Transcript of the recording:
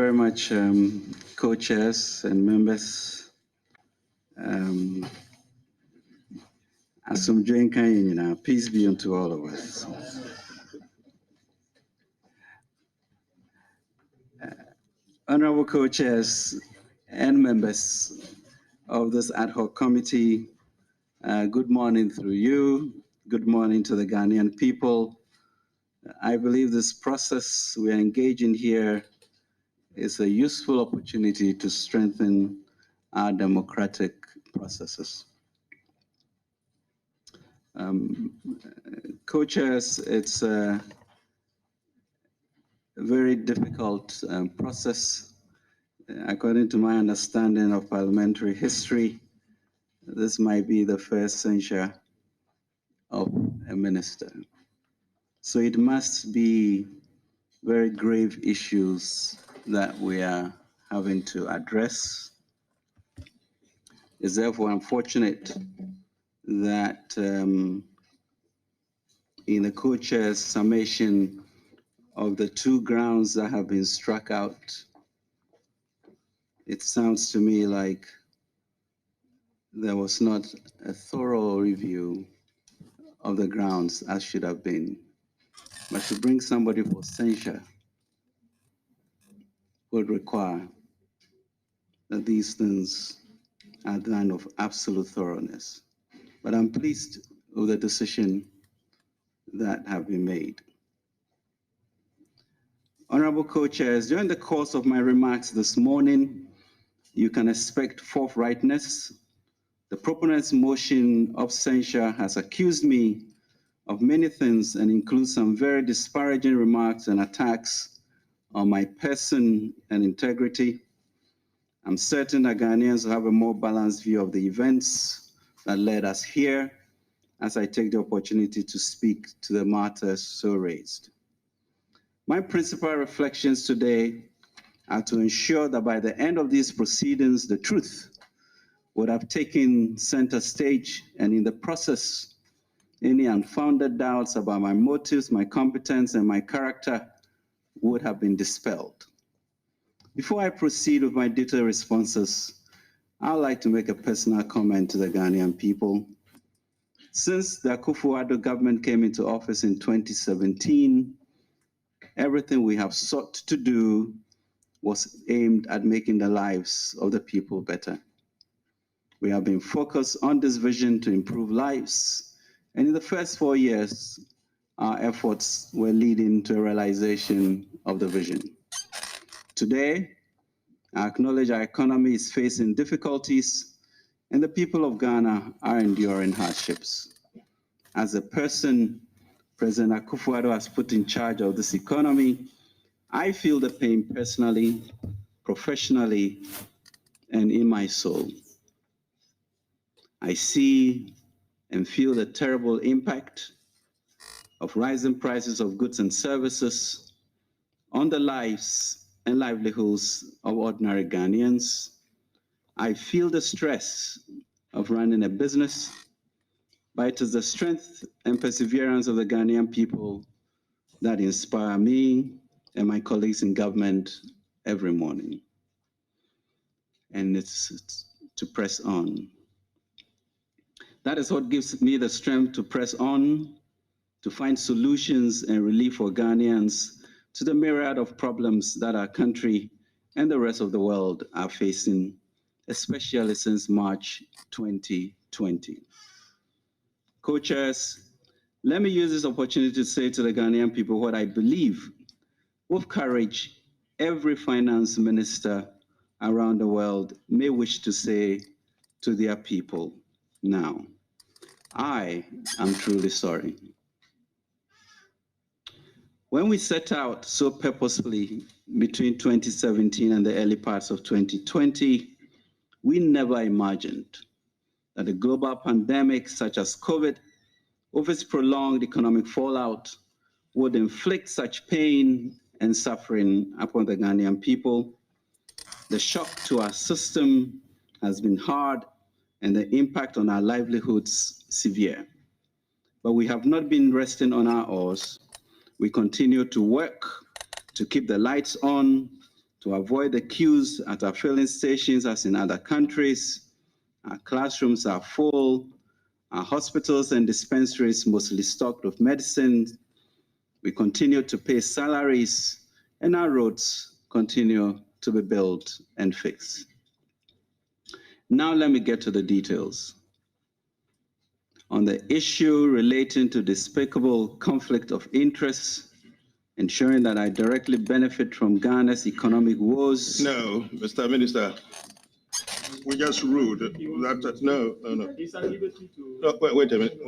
very much, co-chairs and members. Peace be unto all of us. Honorable co-chairs and members of this ad hoc committee, good morning through you. Good morning to the Ghanaian people. I believe this process we are engaging here is a useful opportunity to strengthen our democratic processes. Co-chairs, it's a very difficult process. According to my understanding of parliamentary history, this might be the first censure of a minister. So it must be very grave issues that we are having to address. It's therefore unfortunate that in the co-chair's summation of the two grounds that have been struck out, it sounds to me like there was not a thorough review of the grounds as should have been. But to bring somebody for censure would require that these things are done of absolute thoroughness. But I'm pleased with the decision that have been made. Honorable co-chairs, during the course of my remarks this morning, you can expect forthrightness. The proponent's motion of censure has accused me of many things and includes some very disparaging remarks and attacks on my person and integrity. I'm certain that Ghanaians will have a more balanced view of the events that led us here as I take the opportunity to speak to the matters so raised. My principal reflections today are to ensure that by the end of these proceedings, the truth would have taken center stage, and in the process, any unfounded doubts about my motives, my competence, and my character would have been dispelled. Before I proceed with my detailed responses, I'd like to make a personal comment to the Ghanaian people. Since the Ofori-Atta government came into office in 2017, everything we have sought to do was aimed at making the lives of the people better. We have been focused on this vision to improve lives, and in the first 4 years, our efforts were leading to a realization of the vision. Today, I acknowledge our economy is facing difficulties, and the people of Ghana are enduring hardships. As a person President Akufo-Addo has put in charge of this economy, I feel the pain personally, professionally, and in my soul. I see and feel the terrible impact of rising prices of goods and services on the lives and livelihoods of ordinary Ghanaians. I feel the stress of running a business, but it is the strength and perseverance of the Ghanaian people that inspire me and my colleagues in government every morning. And it's to press on. That is what gives me the strength to press on, to find solutions and relief for Ghanaians to the myriad of problems that our country and the rest of the world are facing, especially since March 2020. Co-chairs, let me use this opportunity to say to the Ghanaian people what I believe with courage every finance minister around the world may wish to say to their people now. I am truly sorry. When we set out so purposefully between 2017 and the early parts of 2020, we never imagined that a global pandemic such as COVID, with its prolonged economic fallout, would inflict such pain and suffering upon the Ghanaian people. The shock to our system has been hard and the impact on our livelihoods severe. But we have not been resting on our oars. We continue to work to keep the lights on To avoid the queues at our filling stations as in other countries, our classrooms are full, our hospitals and dispensaries mostly stocked with medicine. We continue to pay salaries, and our roads continue to be built and fixed. Now let me get to the details. On the issue relating to despicable conflict of interest, ensuring that I directly benefit from Ghana's economic woes. No, Mr. Minister, we just ruled that no. It's a liberty to. No, wait a minute.